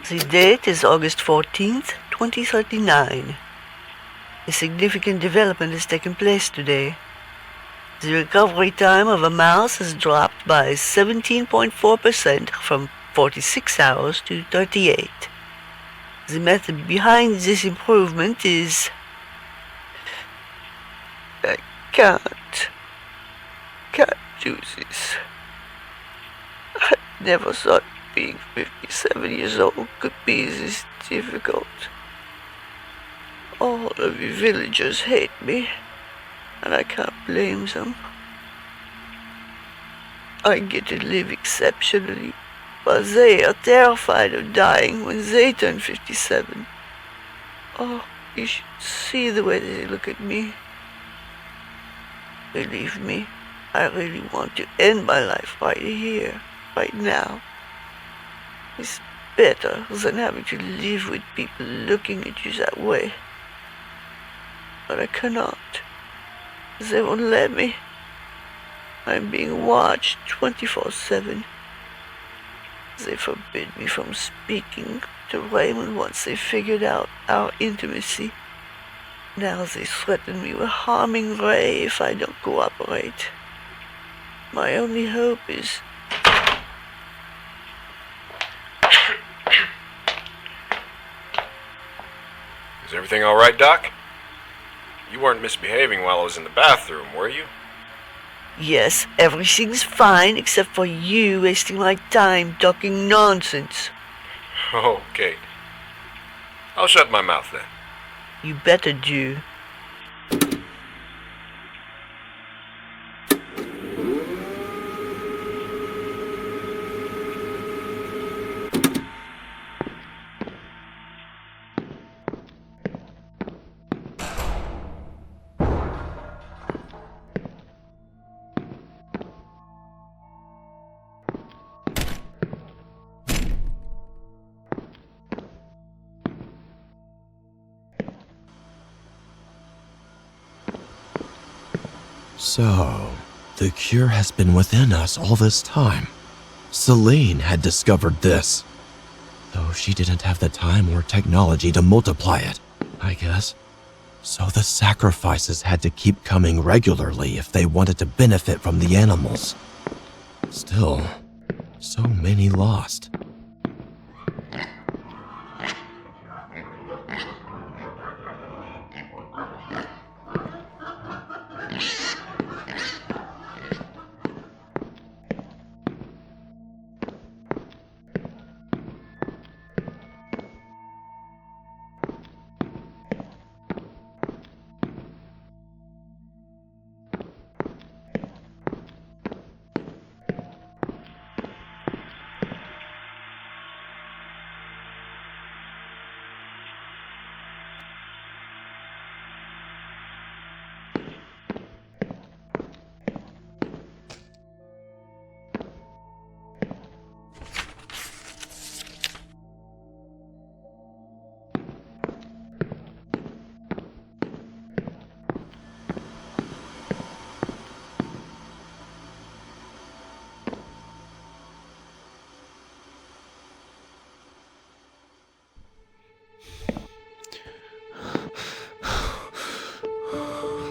The date is August 14th, 2039. A significant development has taken place today. The recovery time of a mouse has dropped by 17.4% from 46 hours to 38. The method behind this improvement is... I can't do this. I never thought being 57 years old could be this difficult. All of you villagers hate me, and I can't blame them. I get to live exceptionally, while they are terrified of dying when they turn 57. Oh, you should see the way they look at me. Believe me, I really want to end my life right here, right now. It's better than having to live with people looking at you that way. But I cannot. They won't let me. I'm being watched 24/7. They forbid me from speaking to Raymond once they figured out our intimacy. Now they threaten me with harming Ray if I don't cooperate. My only hope is... Is everything all right, Doc? You weren't misbehaving while I was in the bathroom, were you? Yes, everything's fine except for you wasting my time talking nonsense. Okay. I'll shut my mouth then. You better do. So, the cure has been within us all this time. Celine had discovered this. Though she didn't have the time or technology to multiply it, I guess. So the sacrifices had to keep coming regularly if they wanted to benefit from the animals. Still, so many lost.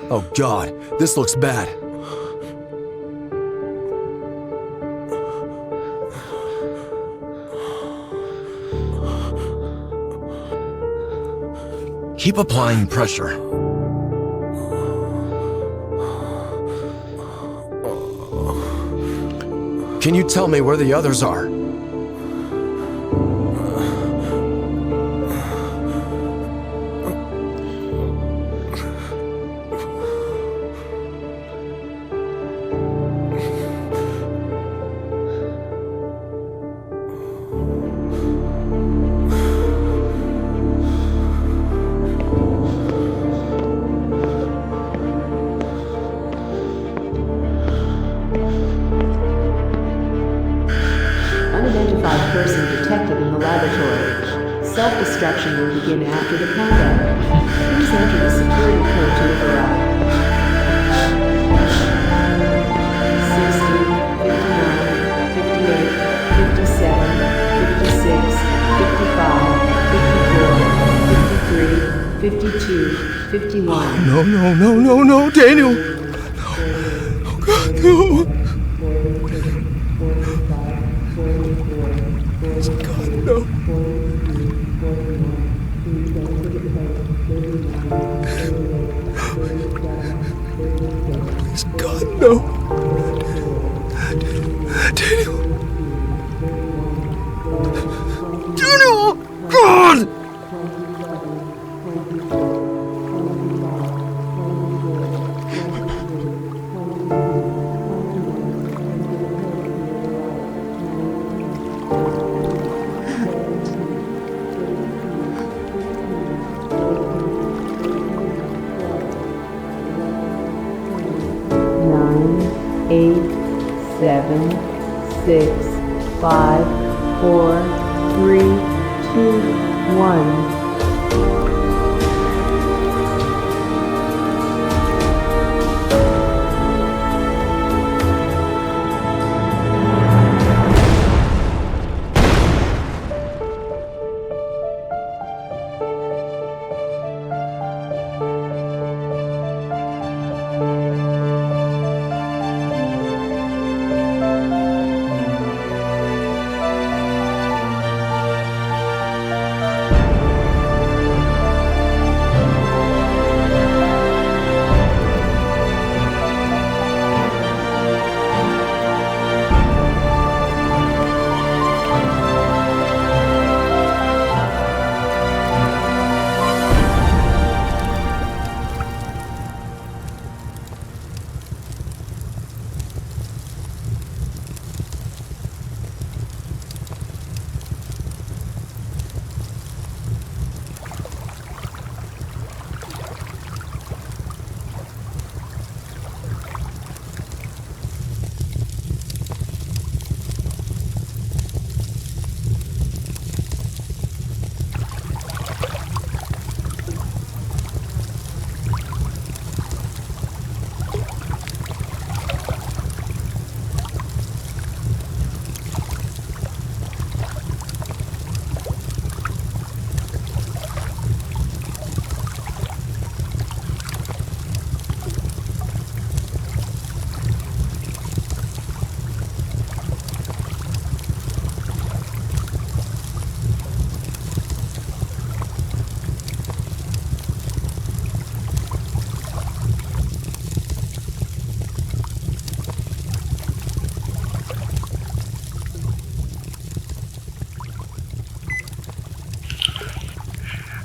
Oh God, this looks bad. Keep applying pressure. Can you tell me where the others are? Unidentified person detected in the laboratory. Self-destruction will begin after the countdown. Please enter the security code to override. 60, 59, 58, 57, 56, 55, 52, 51. No, no, no, no, no, Daniel! No. Oh, God, no! Please, God, no. Please, God, no. Daniel! Daniel! God! Eight, 7, 6, 5, 4, 3, 2, 1.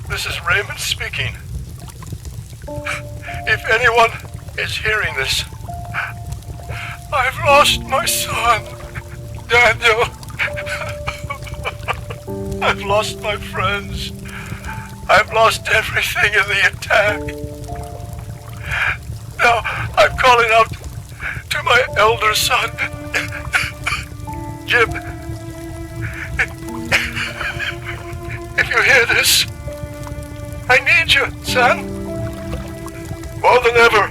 This is Raymond speaking. If anyone is hearing this, I've lost my son, Daniel. I've lost my friends. I've lost everything in the attack. Now I'm calling out to my elder son, Jim. If you hear this, I need you, son. More than ever.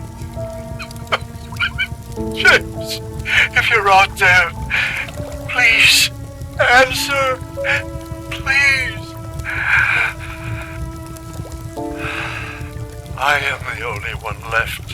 James, if you're out there, please answer. Please. I am the only one left.